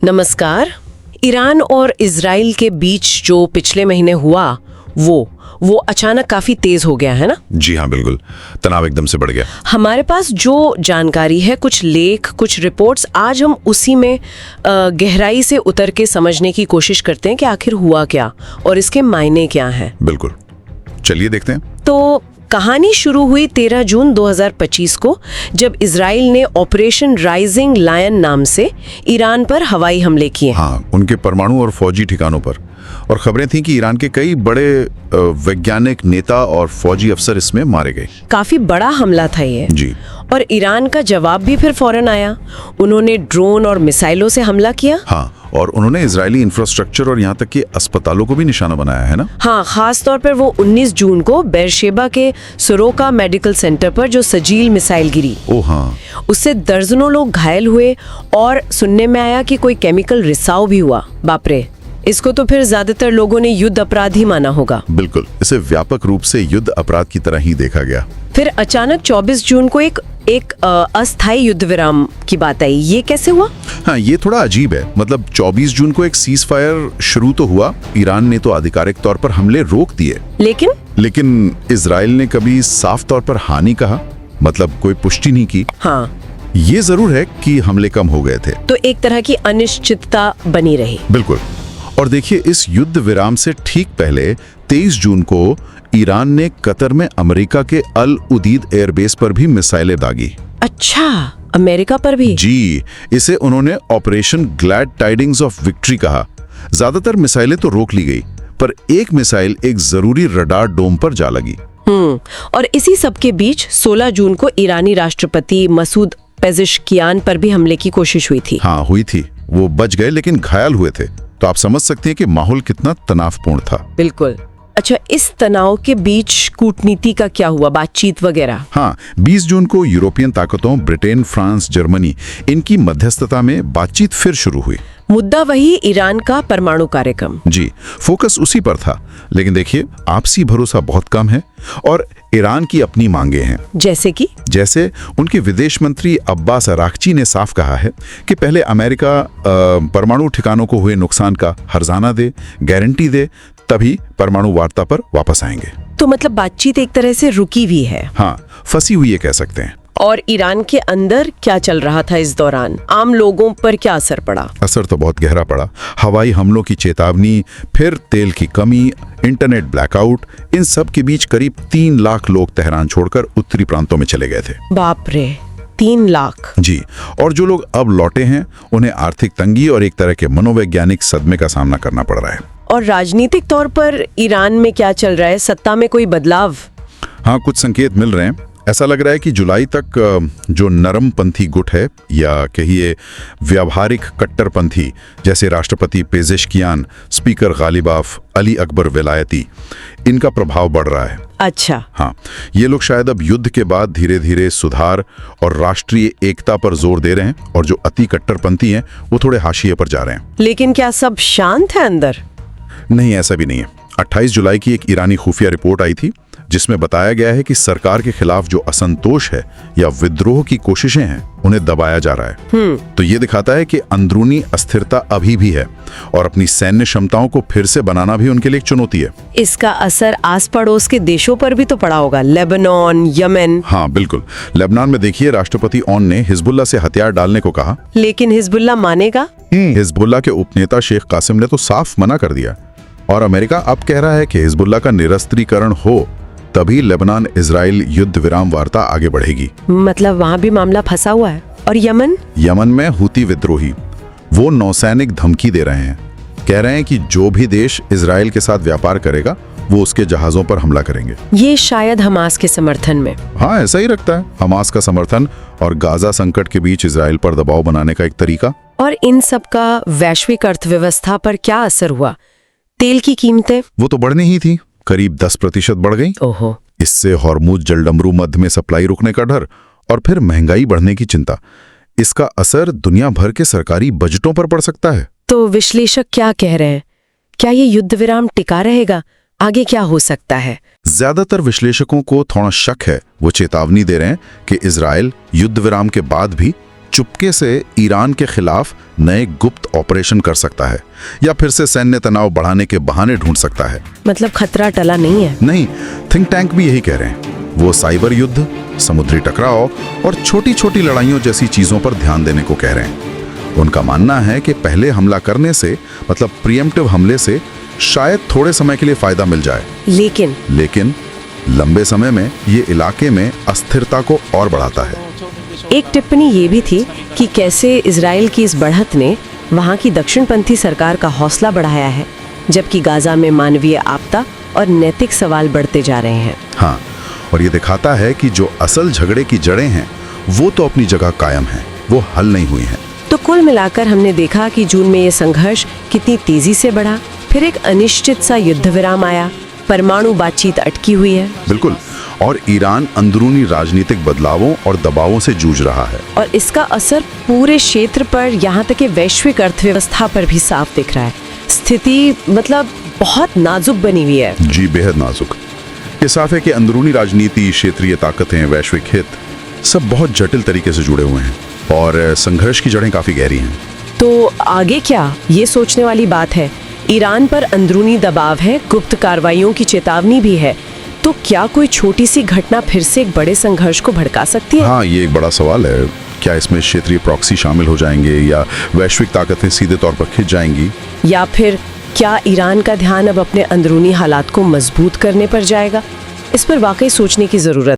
नमस्कार। ईरान और इजराइल के बीच जो पिछले महीने हुआ वो अचानक काफी तेज हो गया है ना? जी हाँ, बिल्कुल। तनाव एकदम से बढ़ गया। हमारे पास जो जानकारी है, कुछ लेख, कुछ रिपोर्ट्स, आज हम उसी में गहराई से उतर के समझने की कोशिश करते हैं कि आखिर हुआ क्या और इसके मायने क्या हैं। बिल्कुल, चलिए देखते हैं। तो कहानी शुरू हुई 13 जून 2025 को, जब इजराइल ने ऑपरेशन राइजिंग लायन नाम से ईरान पर हवाई हमले किए। हाँ, उनके परमाणु और फौजी ठिकानों पर। और खबरें थीं कि ईरान के कई बड़े वैज्ञानिक, नेता और फौजी अफसर इसमें मारे गए। काफी बड़ा हमला था ये। जी। और ईरान का जवाब भी फिर फौरन आया। उन्होंने ड्रोन और मिसाइलों से हमला किया। हाँ, और उन्होंने इजरायली इंफ्रास्ट्रक्चर और यहाँ तक कि अस्पतालों को भी निशाना बनाया है ना। हाँ, खास तौर पर वो 19 जून को बेरशेबा के सोरोका मेडिकल सेंटर पर जो सजील मिसाइल गिरी, ओ हाँ, उससे दर्जनों लोग घायल हुए और सुनने में आया कि कोई केमिकल रिसाव भी हुआ। बाप रे, इसको तो फिर ज्यादातर लोगों ने युद्ध अपराध ही माना होगा। बिल्कुल, इसे व्यापक रूप से युद्ध अपराध की तरह ही देखा गया। फिर अचानक 24 जून को एक अस्थायी युद्ध विराम की बात आई। ये कैसे हुआ? हाँ, ये थोड़ा अजीब है। मतलब 24 जून को एक सीज फायर शुरू तो हुआ। ईरान ने तो आधिकारिक तौर पर हमले रोक दिए, लेकिन इजराइल ने कभी साफ तौर पर हाँ नहीं कहा, मतलब कोई पुष्टि नहीं की। हाँ, ये जरूर है कि हमले कम हो गए थे। तो एक तरह की अनिश्चितता बनी रही। बिल्कुल। और देखिए, इस युद्ध विराम से ठीक पहले 23 जून को ईरान ने कतर में अमेरिका के अल उदीद एयरबेस पर भी मिसाइलें दागी। अच्छा, अमेरिका पर भी? जी, इसे उन्होंने operation glad tidings of victory कहा। ज्यादातर मिसाइलें तो रोक ली गई, पर एक मिसाइल एक जरूरी रडार डोम पर जा लगी। और इसी सब के बीच 16 जून को ईरानी राष्ट्रपति मसूद पेज़ेश्कियान पर भी हमले की कोशिश हुई थी। हाँ, हुई थी। वो बच गए, लेकिन घायल हुए थे। तो आप समझ सकते हैं कि माहौल कितना तनावपूर्ण था। बिल्कुल। अच्छा, इस तनाव के बीच कूटनीति का क्या हुआ, बातचीत वगैरह? हाँ, 20 जून को यूरोपियन ताकतों ब्रिटेन, फ्रांस, जर्मनी, इनकी मध्यस्थता में बातचीत फिर शुरू हुई। मुद्दा वही, ईरान का परमाणु कार्यक्रम। जी, फोकस उसी पर था। लेकिन देखिए, आपसी भरोसा बहुत कम है और ईरान की अपनी मांगे हैं। जैसे उनके विदेश मंत्री अब्बास अराक्ची ने साफ कहा है कि पहले अमेरिका परमाणु ठिकानों को हुए नुकसान का हर्जाना दे, गारंटी दे, तभी परमाणु वार्ता पर वापस आएंगे। तो मतलब बातचीत एक तरह से रुकी हुई है। हाँ, फंसी हुई है कह सकते हैं। और ईरान के अंदर क्या चल रहा था इस दौरान? आम लोगों पर क्या असर पड़ा? असर तो बहुत गहरा पड़ा। हवाई हमलों की चेतावनी, फिर तेल की कमी, इंटरनेट ब्लैकआउट, इन सब के बीच करीब 3 लाख लोग तेहरान छोड़कर उत्तरी प्रांतों में चले गए थे। बाप रे, 3 लाख? जी। और जो लोग अब लौटे हैं, उन्हें आर्थिक तंगी और एक तरह के मनोवैज्ञानिक सदमे का सामना करना पड़ रहा है। और राजनीतिक तौर पर ईरान में क्या चल रहा है? सत्ता में कोई बदलाव? हाँ, कुछ संकेत मिल रहे हैं। ऐसा लग रहा है कि जुलाई तक जो नरमपंथी गुट है, या कहिए व्यावहारिक कट्टरपंथी, जैसे राष्ट्रपति Pezeshkian, speaker Ghalibaf, Ali Akbar विलायती, इनका प्रभाव बढ़ रहा है। अच्छा। हाँ, ये लोग शायद अब युद्ध के बाद धीरे धीरे सुधार और राष्ट्रीय एकता पर जोर दे रहे हैं, और जो अति कट्टरपंथी हैं वो थोड़े हाशिए पर जा रहे हैं। लेकिन क्या सब शांत है अंदर? नहीं, ऐसा भी नहीं है। 28 जुलाई की एक ईरानी खुफिया रिपोर्ट आई थी, जिसमें बताया गया है कि सरकार के खिलाफ जो असंतोष है या विद्रोह की कोशिशें हैं, उन्हें दबाया जा रहा है। तो ये दिखाता है कि अंदरूनी अस्थिरता अभी भी है, और अपनी सैन्य क्षमताओं को फिर से बनाना भी उनके लिए एक चुनौती है। इसका असर आस पड़ोस के देशों पर भी तो पड़ा होगा, लेबनान, यमन। हाँ, बिल्कुल। लेबनान में देखिए, राष्ट्रपति ऑन ने हिजबुल्लाह से हथियार डालने को कहा, लेकिन हिजबुल्लाह मानेगा? हिजबुल्लाह के उपनेता शेख कासिम ने तो साफ मना कर दिया। और अमेरिका अब कह रहा है कि हिजबुल्लाह का निरस्त्रीकरण हो, तभी लेबनान इजराइल युद्ध विराम वार्ता आगे बढ़ेगी। मतलब वहाँ भी मामला फंसा हुआ है। और यमन में हुती विद्रोही, वो नौसैनिक धमकी दे रहे हैं। कह रहे हैं कि जो भी देश इजराइल के साथ व्यापार करेगा, वो उसके जहाजों पर हमला करेंगे। ये शायद हमास के समर्थन में। हाँ, ऐसा ही रखता है। हमास का समर्थन और गाजा संकट के बीच इजराइल पर दबाव बनाने का एक तरीका। और इन सब का वैश्विक अर्थव्यवस्था पर क्या असर हुआ? तेल की कीमतें वो तो बढ़नी ही थी, करीब 10% बढ़ गई। ओहो। इससे हॉर्मुज जलडमरू मध्य में सप्लाई रुकने का डर, और फिर महंगाई बढ़ने की चिंता। इसका असर दुनिया भर के सरकारी बजटों पर पड़ सकता है। तो विश्लेषक क्या कह रहे हैं? क्या ये युद्ध विराम टिका रहेगा? आगे क्या हो सकता है? ज्यादातर विश्लेषकों को थोड़ा शक है। वो चेतावनी दे रहे हैं कि इजराइल युद्ध विराम के बाद भी चुपके से ईरान के खिलाफ नए गुप्त ऑपरेशन कर सकता है या फिर से सैन्य तनाव बढ़ाने के बहाने ढूंढ सकता है। मतलब खतरा टला नहीं है? नहीं, थिंक टैंक भी यही कह रहे हैं। वो साइबर युद्ध, समुद्री टकराव और छोटी छोटी लड़ाइयों जैसी चीजों पर ध्यान देने को कह रहे हैं। उनका मानना है कि पहले हमला करने से, मतलब प्रीएम्प्टिव हमले से, शायद थोड़े समय के लिए फायदा मिल जाए, लेकिन लंबे समय में ये इलाके में अस्थिरता को और बढ़ाता है। एक टिप्पणी ये भी थी कि कैसे इजराइल की इस बढ़त ने वहाँ की दक्षिणपंथी सरकार का हौसला बढ़ाया है, जबकि गाजा में मानवीय आपदा और नैतिक सवाल बढ़ते जा रहे हैं। हाँ, और ये दिखाता है कि जो असल झगड़े की जड़ें हैं वो तो अपनी जगह कायम हैं, वो हल नहीं हुई हैं। तो कुल मिलाकर हमने देखा कि जून में ये संघर्ष कितनी तेजी से बढ़ा, फिर एक अनिश्चित सा युद्ध विराम आया, परमाणु बातचीत अटकी हुई है। बिल्कुल, और ईरान अंदरूनी राजनीतिक बदलावों और दबावों से जूझ रहा है, और इसका असर पूरे क्षेत्र पर, यहाँ तक कि वैश्विक अर्थव्यवस्था पर भी साफ दिख रहा है। स्थिति मतलब बहुत नाजुक बनी हुई है। जी, बेहद नाजुक। ये साफ है कि अंदरूनी राजनीति, क्षेत्रीय ताकतें, वैश्विक हित सब बहुत जटिल तरीके से जुड़े हुए हैं और संघर्ष की जड़ें काफी गहरी हैं। तो आगे क्या, ये सोचने वाली बात है। ईरान पर अंदरूनी दबाव है, गुप्त कार्रवाइयों की चेतावनी भी है, तो क्या कोई छोटी सी घटना फिर से एक बड़े संघर्ष को भड़का सकती है? हाँ, ये एक बड़ा सवाल है। क्या इसमें क्षेत्रीय प्रॉक्सी शामिल हो जाएंगे या वैश्विक ताकतें सीधे तौर पर खिंच जाएंगी? या फिर क्या ईरान का ध्यान अब अपने अंदरूनी हालात को मजबूत करने पर जाएगा? इस पर वाकई सोचने की जरूरत